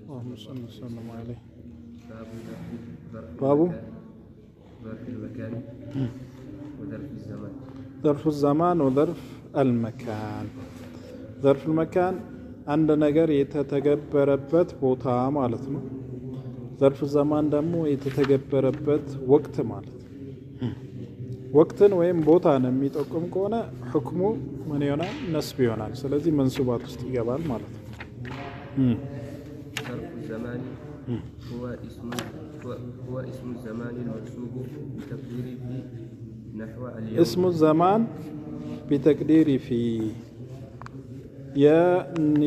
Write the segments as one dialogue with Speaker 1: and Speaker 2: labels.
Speaker 1: اللهم صل وسلم عليه.
Speaker 2: باب
Speaker 1: باب
Speaker 2: ظرف المكان وظرف الزمان.
Speaker 1: ظرف الزمان وظرف المكان. ظرف المكان عند ነገር የተተገበረበት ቦታ ማለት ነው። ظرف الزمان ደግሞ የተተገበረበት ወቅት ማለት ነው። ወቅትን ወይም ቦታን የሚጠቁም ከሆነ ሁክሙ ምን ይሆናል? ነስብ ይሆናል። ስለዚህ መንሱባት ውስጥ ይገባል ማለት ነው።
Speaker 2: ظرف الزمان هو اسم الزمان المنسوب بتقدير في نحو اليوم.
Speaker 1: اسم الزمان بتقدير في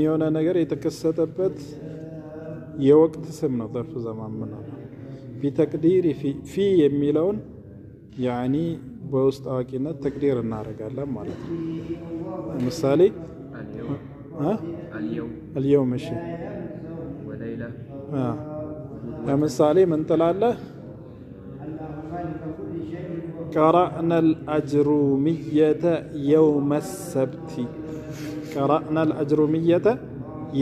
Speaker 1: የሆነ ነገር የተከሰተበት የወቅት ስም ነው። ظرف زمان ምን ነው? بتقدير في የሚለውን ያኒ በውስጥ አዋቂነት ተቅዲር እናደርጋለን ማለት ነው። ለምሳሌ اليوم እሺ
Speaker 2: وليلة
Speaker 1: ለምሳሌ ምን ትላለህ? قرأنا الأجرومية يوم السبت. قرأنا الأجرومية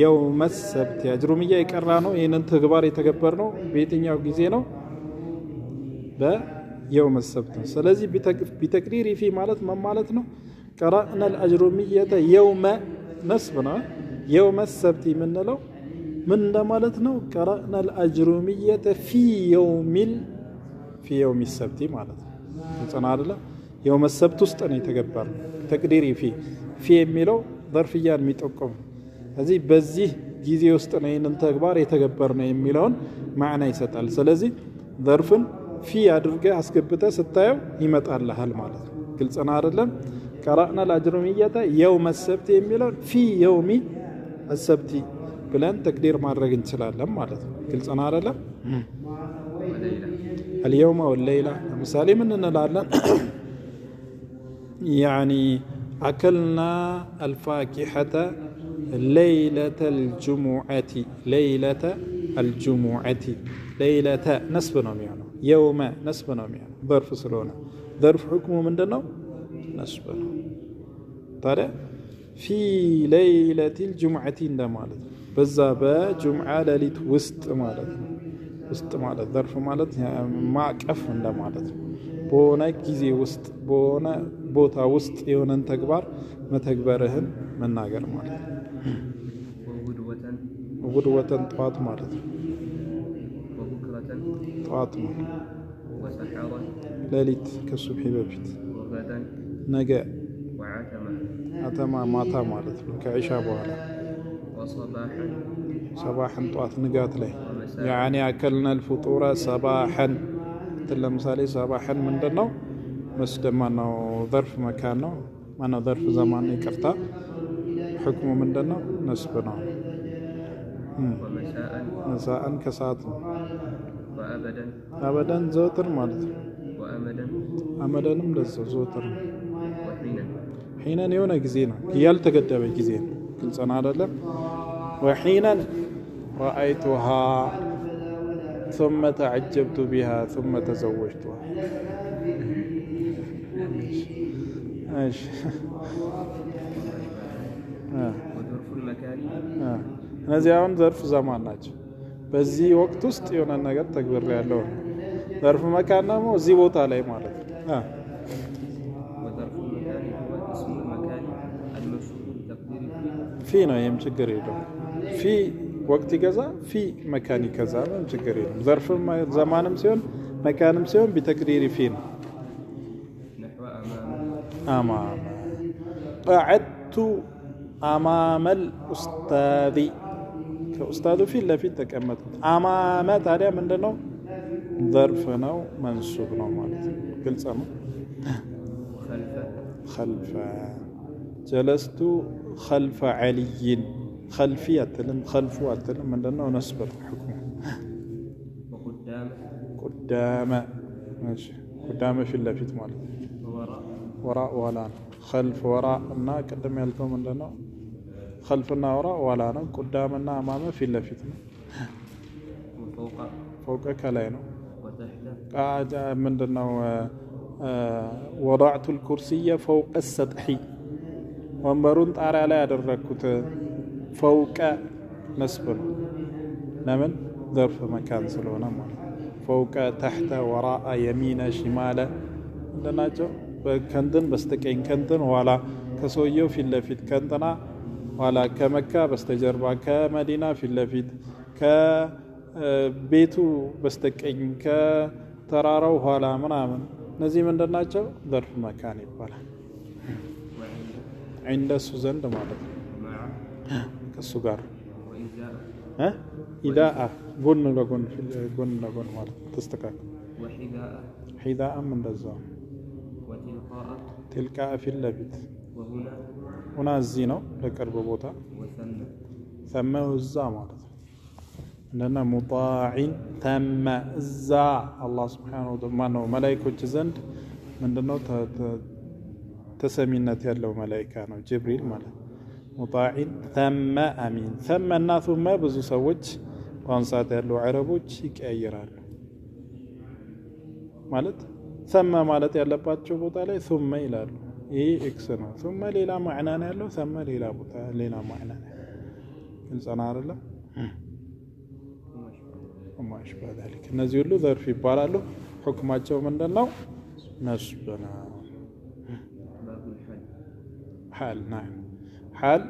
Speaker 1: يوم السبت. أجرومية يقرأ ነው ይሄንን ተግባር የተገበር ነው በየትኛው ጊዜ ነው? በየውም السبت። ስለዚህ بتقدير في ማለት ምን ማለት ነው? قرأنا الأجرومية يوم نصب ነው። يوم السبت የምንለው ምን እንደማለት ነው? قرأنا الأجرومية في يوم السبت ማለት ነው። ጽና አይደለ? يوم السبت ውስጥ ነው የተገበረው። تقدير في የሚለው ظرفያን የሚጠቁም ስለዚህ በዚህ ጊዜ ውስጥ ነው ይሄንን ተግባር የተገበርነው የሚለውን ማዕና ይሰጣል። ስለዚህ ظرፍን في አድርገህ አስገብተህ ስታየው ይመጣልሃል ማለት ነው። ግልጽ ነው አይደለም? قرأنا الأجرومية يوم السبت የሚለው في يوم السبت ብለን ተቅዲር ማድረግ እንችላለን ማለት ነው። ግልጽ ነው አይደለም? اليوم والليلة مثالي من نلالن يعني أكلنا الفاكهة ليلة الجمعة. ليلة الجمعة ليلة نصب نوم يعني يوم نصب نوم يعني ظرف سلونة ظرف حكمه من دنو نصب نوم. ترى في ليلة الجمعة እንደማለት በዛ በጁምዓ ሌሊት ውስጥ ማለት ነው። ውስጥ ማለት ظرف ማለት ማቀፍ እንደማለት ነው። በሆነ ጊዜ ውስጥ በሆነ ቦታ ውስጥ የሆነን ተግባር መተግበርህን መናገር ማለት ነው። ጉድወተን ጠዋት ማለት ነው። ጠዋት ነው። ሌሊት ከሱብሒ በፊት ነገ አተማ ማታ ማለት ነው። ከዒሻ በኋላ صباحا طوات نقات له يعني أكلنا الفطور صباحا. لمثالي صباحا من دنو مسلم مانو ظرف مكانه مانو ظرف زمان يكرتا حكمه من دنو نسبنا. مساء كسات أبدا زوتر مالت أمدا مدز زوتر حين يونا جزينا كيال تقدم جزين كل سنة هذا وحينا رأيتها ثم تعجبت بها ثم تزوجتها. ايش
Speaker 2: وظرف المكان
Speaker 1: እነዚህ አሁን ظرف زمان ናቸው። በዚህ ወቅት ውስጥ የሆነ ነገር ተግብር ያለው ظرف መካን ደግሞ እዚህ ቦታ ላይ ማለት ነው።
Speaker 2: وظرف المكان هو اسم المكان المنسوب بتقدير
Speaker 1: في ነው ይሄም ችግር የለውም። في ወቅት ይገዛ في መካን ይገዛ ምንም ችግር የለውም። ظرف زمانም ሲሆን መካንም ሲሆን بتقدير في ነው።
Speaker 2: نحو
Speaker 1: أمام قعدت أمام الأستاذ. ከኡስታዙ ፊት ለፊት ተቀመጥኩት። አማመ ታዲያ ምንድነው? ظرف ነው መንሱብ ነው ማለት ነው። ግልጽ ነው። خلف جلست خلف علي. خلفي أتلم خلفه أتلم من دونه نسبة حكمه. قدام ماشي قدام في اللفت مالك وراء ولا خلف وراء النا قدم يالكم من دونه خلفنا وراء ولا قدامنا أمامه في اللفت فوق كلاينه قاعد من دونه وضعت الكرسي فوق السطح. ወንበሩን ጣሪያ ላይ ያደረኩት فوق نسب ለምን ظرف መካን ስለሆነ ማለት فوق تحت وراء يمين شمال እንደናቸው ከንትን በስተቀኝ ከንትን ኋላ ከሰውየው ፊት ለፊት ከንትና ኋላ ከመካ በስተጀርባ ከመዲና ፊት ለፊት ከቤቱ በስተቀኝ ከተራራው ኋላ ምናምን እነዚህ ምንድናቸው ظرف መካን ይባላል عند እሱ ዘንድ ማለት ነው ከሱ ጋር ኢዳአ ጎን ለጎን ጎን ለጎን ማለት ተስተካክል
Speaker 2: وحذاء
Speaker 1: حذاء እንደዛው
Speaker 2: وتلقاء
Speaker 1: تلقاء في اللبت
Speaker 2: وهنا
Speaker 1: هنا እዚህ ነው ለቅርብ ቦታ
Speaker 2: وثم
Speaker 1: ثم እዛ ማለት ነው እንደና ሙጣዕ ተመ እዛ አላህ Subhanahu Wa Ta'ala መላእክቶች ዘንድ ምንድነው ተሰሚነት ያለው መላእክት ነው ጅብሪል ማለት ሙጣዕ ተመ አሚን ثم እና ثم ብዙ ሰዎች በአንሳት ያሉ አረቦች ይቀያየራሉ ማለት ثم ማለት ያለባቸው ቦታ ላይ ثم ይላሉ ይሄ ኤክስ ነው ثم ሌላ ማዕና ነው ያለው ثم ሌላ ቦታ ሌላ ማዕና ነው እንጸና አይደለም ወማሽ ባዳልክ እነዚህ ሁሉ ظرف ይባላሉ ሁክማቸው ምንድነው ነስብና
Speaker 2: باب الحال
Speaker 1: حال نعم حال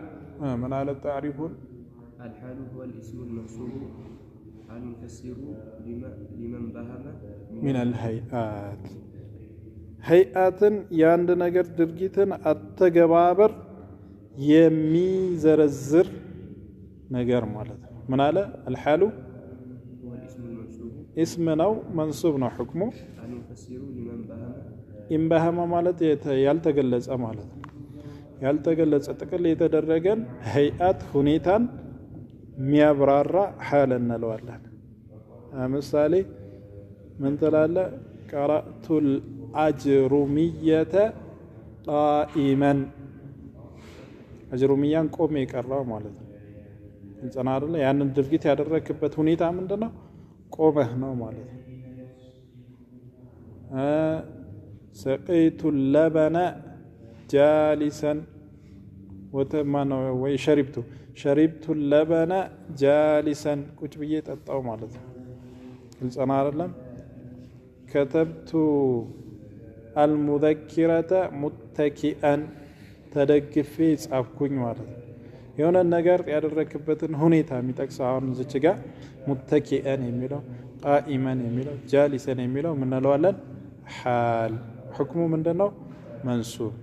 Speaker 1: من على التعريف
Speaker 2: الحال هو الاسم المنصوب المفسر لمن بهم
Speaker 1: من الهيئات هيئاتن ያንድ ነገር ድርጊትን አተገባበር የሚዘረዝር ነገር ማለት ነው ምን አለ الحال
Speaker 2: هو الاسم المنصوب
Speaker 1: اسم ነው منصوب ነው حكمه
Speaker 2: المفسر لمن بهم
Speaker 1: إن بهم ማለት ያልተገለጸ ማለት ነው ያልተገለጸ ጥቅል የተደረገን هيئات ሁኔታን የሚያብራራ حال እንለዋለን ምሳሌ ምን ተላለ قرأت الأجرمية قائما أجرميان ቆሜ ቀራው ማለት ነው እንጸና አይደለ ያንን ድርጊት ያደረክበት ሁኔታ ምንድነው ቆመህ ነው ማለት ነው سقيت اللبن جالسا وتمنوا شربت اللبن جالسا ቁጭ ብዬ ጠጣው ማለት ነው እንጸና አይደለም كتبت المذكرة متكئا ተደግፌ ጻፍኩኝ ማለት ነው የሆነ ነገር ያደረክበትን ሁኔታ የሚጠቅሰው አሁን እዚች ጋር متكئا የሚለው قائما የሚለው جالسا የሚለው ምን እንለዋለን حال حكمه ምንድነው منصوب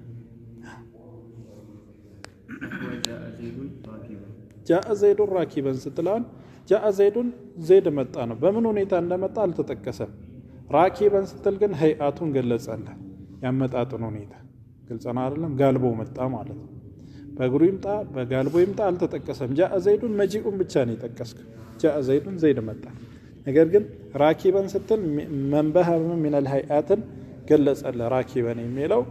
Speaker 1: جاء زيد راكبا ስትላን جاء زيد زيد መጣ ነው በምን ሁኔታ እንደመጣ አልተጠቀሰም ራኪበን ስትል ግን هيئاتን ገለጸለ ያመጣጡን ሁኔታ ግልጽና አይደለም ጋልቦ መጣ ማለት ነው በእግሩ ይምጣ በጋልቦ ይምጣ አልተጠቀሰም جاء زيد መጂኡን ብቻ ነው የጠቀስከው جاء زيد زيد መጣ ነገር ግን ራኪበን ስትል መንበህ من الهيئات ገለጸለ ራኪበን የሚለው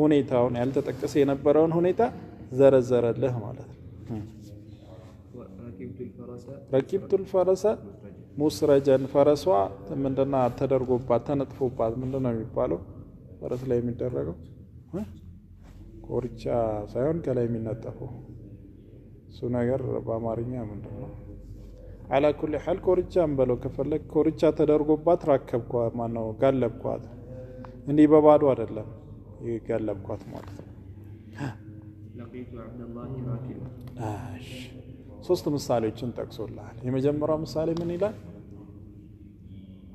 Speaker 1: ሁኔታውን ያልተጠቀሰ የነበረውን ሁኔታ ዘረዘረልህ ማለት ነው ركبت الفرس مسرجا فرسوا ምንድነው ተደርጎባት ተነጥፎባት ምንድነው የሚባለው ፈረስ ላይ የሚደረገው ኮርቻ ሳይሆን ከላይ የሚነጠፈው እሱ ነገር በአማርኛ ምንድነው على كل حال ኮርቻም በለው ከፈለክ ኮርቻ ተደርጎባት ራከብኳ ማነው ጋለብኳት እንዲህ በባዶ አይደለም ይጋለብኳት ማለት ነው
Speaker 2: لقيت عبد الله راكبا
Speaker 1: ሶስት ምሳሌዎችን ጠቅሶልሃል የመጀመሪያው ምሳሌ ምን ይላል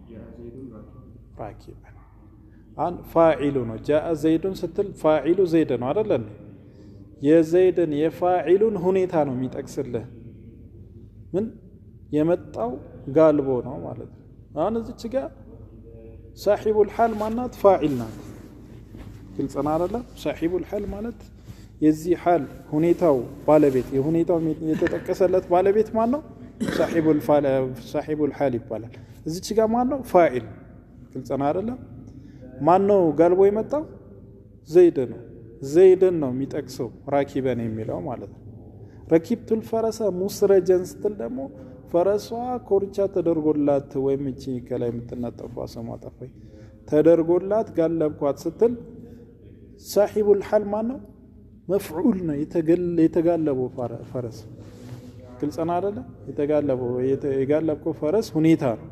Speaker 2: جاء زيد
Speaker 1: راكبا አን ፋዒሉ ነው جاء زيد ስትል ፋዒሉ ዘይድ ነው አይደል የዘይድን የፋዒሉን ሁኔታ ነው የሚጠቅስልህ ምን የመጣው ጋልቦ ነው ማለት ነው አሁን እዚች ጋር صاحب الحال ማናት ፋዒል ናት ግልጽና አይደል صاحب الحال ማለት የዚህ حال ሁኔታው ባለቤት የሁኔታው የተጠቀሰለት ባለቤት ማን ነው صاحب الحال ይባላል እዚች ጋር ማን ነው ፋዒል ግልጽና አይደል ማን ነው ጋልቦ የመጣው ዘይድ ነው ዘይድን ነው የሚጠቅሰው ራኪበን የሚለው ማለት ነው ركبت الفرس مسرجا ስትል ደግሞ ፈረሷ ኮርቻ ተደርጎላት ወይም እቺ ከላይ የምትነጠፈው ሰማ ጠፋይ ተደርጎላት ጋለብኳት ስትል صاحب الحال ማን ነው مفعول ነው የተጋለበው ፈረስ ግልጽ ነው አይደለ? የጋለብከው ፈረስ ሁኔታ ነው።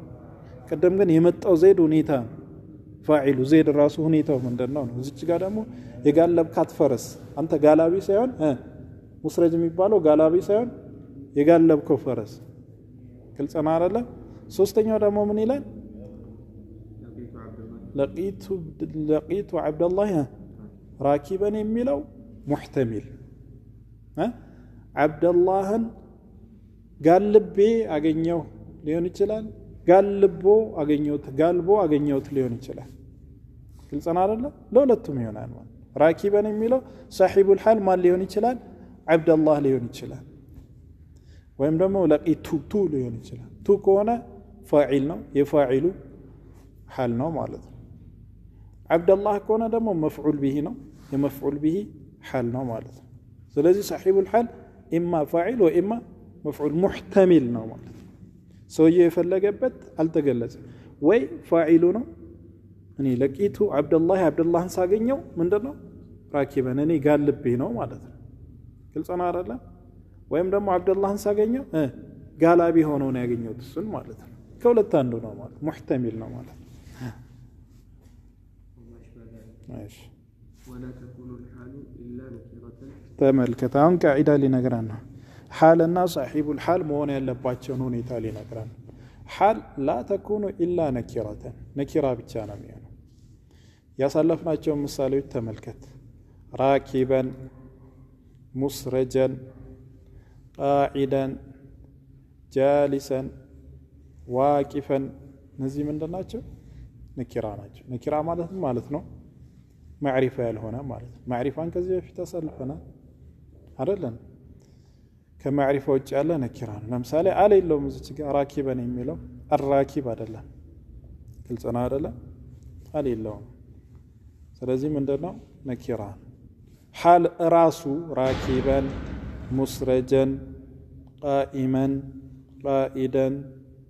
Speaker 1: ቀደም ግን የመጣው ዘይድ ሁኔታ ነው። ፋዒሉ ዘይድ ራሱ ሁኔታው ምንድነው ነው። እዚች ጋር ደግሞ የጋለብካት ፈረስ አንተ ጋላቢ ሳይሆን ሙስረጅ የሚባለው ጋላቢ ሳይሆን የጋለብከው ፈረስ። ግልጽ ነው አይደለ? ሶስተኛው ደግሞ ምን ይላል? ለቂቱ ዓብደላህ ራኪበን የሚለው ሙሕተሚል ዓብደላህን ጋልቤ አገኘው ሊሆን ይችላል። ጋልቦ አገኘሁት ሊሆን ይችላል። ግልጽ ነው አይደለ? ለሁለቱም ይሆናል ማለት ራኪበን የሚለው ሳሒቡል ሐል ማን ሊሆን ይችላል? ዓብደላህ ሊሆን ይችላል። ወይም ደግሞ ለቂቱ ቱ ሊሆን ይችላል። ቱ ከሆነ ፋዒል ነው፣ የፋዒሉ ሐል ነው ማለት ነው። ዓብደላህ ከሆነ ደግሞ መፍዑል ቢሂ ነው፣ የመፍዑል ቢሂ ሐል ነው ማለት ነው። ስለዚህ ሳሒቡል ሐል ኢማ ፋዒል ወኢማ መፍዑል ሙሕተሚል ነው ማለት ነው። ሰውየው የፈለገበት አልተገለጸም። ወይ ፋዒሉ ነው እኔ ለቂቱ ዓብደላህን ሳገኘው ምንድነው ራኪበን እኔ ጋልቤ ነው ማለት ነው። ግልጽ ነው አይደለ? ወይም ደግሞ ዓብደላህን ሳገኘው ጋላቢ ሆኖ ነው ያገኘሁት እሱን ማለት ነው። ከሁለት አንዱ ነው ማለት ሙሕተሚል ነው ማለት ነው። እሺ
Speaker 2: ولا تكون الحال إلا نكرة
Speaker 1: ተመልከት። አሁን ቃዒዳ ሊነግረን ነው። ሓልና ሳሒቡል ሓል መሆን ያለባቸውን ሁኔታ ሊነግረን ነው። ሓል ላ ተኩኑ ኢላ ነኪረተን ነኪራ ብቻ ነው የሚሆነው። ያሳለፍናቸውን ምሳሌዎች ተመልከት። ራኪበን፣ ሙስረጀን፣ ቃዒደን፣ ጃሊሰን፣ ዋቂፈን እነዚህ ምንድን ናቸው? ነኪራ ናቸው። ነኪራ ማለት ነው ማዕሪፋ ያልሆነ ማለት ነው። ማዕሪፋን ከዚህ በፊት አሳልፈናል አይደለም? ከማዕሪፋ ውጭ ያለ ነኪራ ነው። ለምሳሌ አለ የለውም እዚች ጋር ራኪበን የሚለው አራኪብ አይደለም። ግልጽ ነው አይደለም? አለ የለውም። ስለዚህ ምንድነው ነኪራ። ሓል ራሱ ራኪበን፣ ሙስረጀን፣ ቃኢመን፣ ቃኢደን፣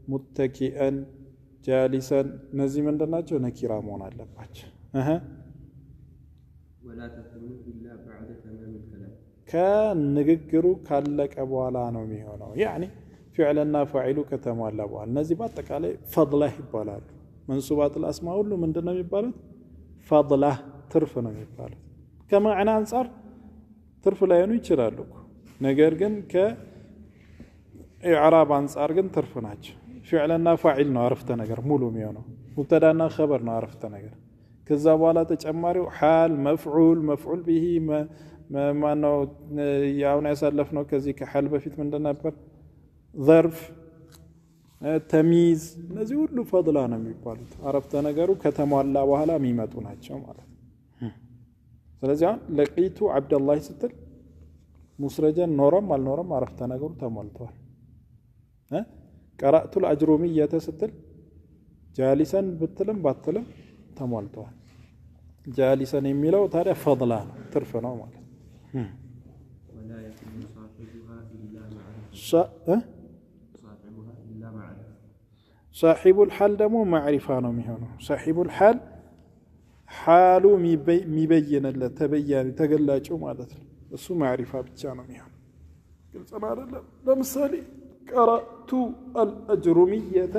Speaker 1: ሙተኪአን፣ ጃሊሰን እነዚህ ምንድን ናቸው? ነኪራ መሆን አለባቸው።
Speaker 2: ولا تكون إلا بعد تمام الكلام
Speaker 1: ከንግግሩ ካለቀ በኋላ ነው የሚሆነው። ያኒ ፊዕልና ፋዒሉ ከተሟላ በኋላ እነዚህ በአጠቃላይ ፈድላህ ይባላሉ። መንሱባት الاسماء ሁሉ ምንድነው የሚባሉት? ፈድላህ ትርፍ ነው የሚባሉት። ከማዕና አንፃር ትርፍ ላይሆኑ ይችላሉ፣ ነገር ግን ከኢዕራብ አንፃር ግን ትርፍ ናቸው። ፊዕልና ፋዒል ነው አረፍተ ነገር ሙሉ የሚሆነው። ሙብተዳና ኸበር ነው አረፍተ ነገር። ከዛ በኋላ ተጨማሪው ሓል፣ መፍዑል ቢሂ ማነው ያውን ያሳለፍነው። ከዚህ ከሓል በፊት ምንድን ነበር? ዘርፍ፣ ተሚዝ እነዚህ ሁሉ ፈድላ ነው የሚባሉት። አረፍተ ነገሩ ከተሟላ በኋላ የሚመጡ ናቸው ማለት ነው። ስለዚህ አሁን ለቂቱ ዓብደላህ ስትል ሙስረጀን ኖረም አልኖረም አረፍተ ነገሩ ተሟልቷል። ቀራእቱል አጅሩሚየተ ስትል ጃሊሰን ብትልም ባትልም ተሟልቷል። ጃሊሰን የሚለው ታዲያ ፈድላ ነው ትርፍ ነው ማለት ነው።
Speaker 2: ولا يكون صاحبها إلا معرفة
Speaker 1: ሳሒቡል ሓል ደግሞ ማዕሪፋ ነው የሚሆነው። ሳሒቡል ሓል ሓሉ የሚበየንለት ተበያኒ ተገላጩ ማለት ነው። እሱ ማዕሪፋ ብቻ ነው የሚሆነው። ግልጽ ነው አይደለም? ለምሳሌ ቀረእቱ አልአጅሩሚየተ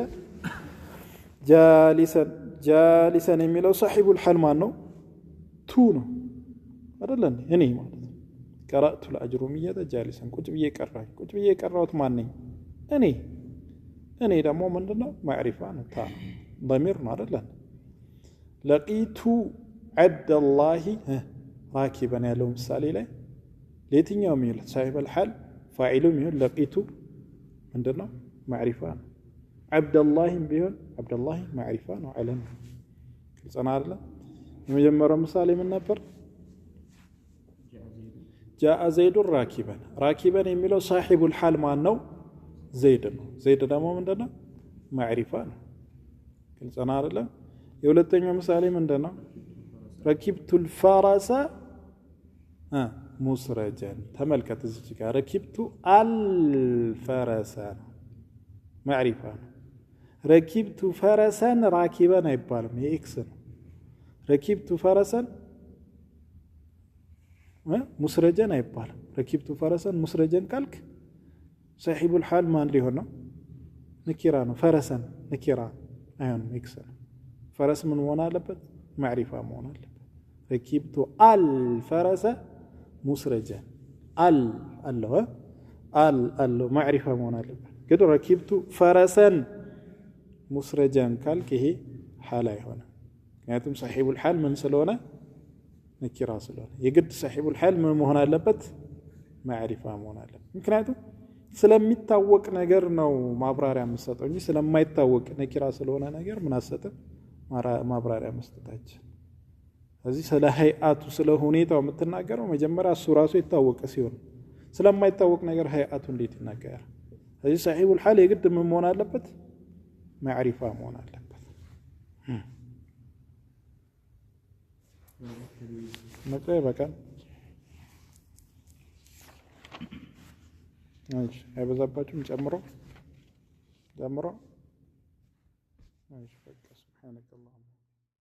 Speaker 1: ጃሊሰን የሚለው ሳሒቡል ሓል ማን ነው? ቱ ነው አይደለም? እኔ ማለት ነው። ቀረእቱ አልአጅሩሚየተ ጃሊሰን ቁጭ ብዬ የቀራሁት ማን ነኝ? እኔ ደግሞ ምንድነው? ማዕሪፋ ነው፣ ታ ነው፣ ضمير ነው አይደለም? ለቂቱ ዓብደላህ ራኪበን ያለው ምሳሌ ላይ ለየትኛውም ይሁን ሳሒቡል ሓል ፋዒሉም ይሁን ለቂቱ ምንድነው? ማዕሪፋ ነው። ዓብደላህም ቢሆን ዓብደላህ ማዕሪፋ ነው፣ ዓለም ነው። ግልጽ ነው አይደለም? የመጀመሪያው ምሳሌ ምን ነበር? ጃአ ዘይዱን ራኪበን የሚለው ሳሒቡል ሓል ማን ነው? ዘይድ ነው። ዘይድ ደግሞ ምንድነው? ማዕሪፋ ነው። ግልጽ ነው አይደለም? የሁለተኛው ምሳሌ ምንድነው? ረኪብቱል ፈረሰ ሙስረጀን። ተመልከት እዚህ ጋር ረኪብቱ አልፈረሰ ነው፣ ማዕሪፋ ነው። ረኪብቱ ፈረሰን ራኪበን አይባልም፣ የኤክስ ነው። ረኪብቱ ፈረሰን ሙስረጀን አይባልም። ረኪብቱ ፈረሰን ሙስረጀን ካልክ صاحب الحال ما عنده هنا نكرة فرسا نكرة أيون يكسر فرس من ونا لبت معرفة مونا لبت ركبت الفرس مسرجا الله معرفة مونا لبت قد ركبت فرسا مسرجا قال كه حالة هنا يعني صاحب الحال من سلونة نكرة سلونة يقد صاحب الحال من مهنا لبت معرفة مونا لبت ممكن ስለሚታወቅ ነገር ነው ማብራሪያ መስጠት እንጂ ስለማይታወቅ ነኪራ ስለሆነ ነገር ምን አሰጠ ማብራሪያ መስጠታችን እዚህ ስለ hayአቱ ስለ ሁኔታው የምትናገረው መጀመሪያ እሱ ራሱ የታወቀ ሲሆን ስለማይታወቅ ነገር hayአቱ እንዴት ይናገራል እዚህ صاحب الحال የግድ ምን መሆን አለበት ማዕሪፋ መሆን አለበት መጥቶ በቃ ماشي አይበዛባችሁም ጨምሮ ماشي سبحانك اللهم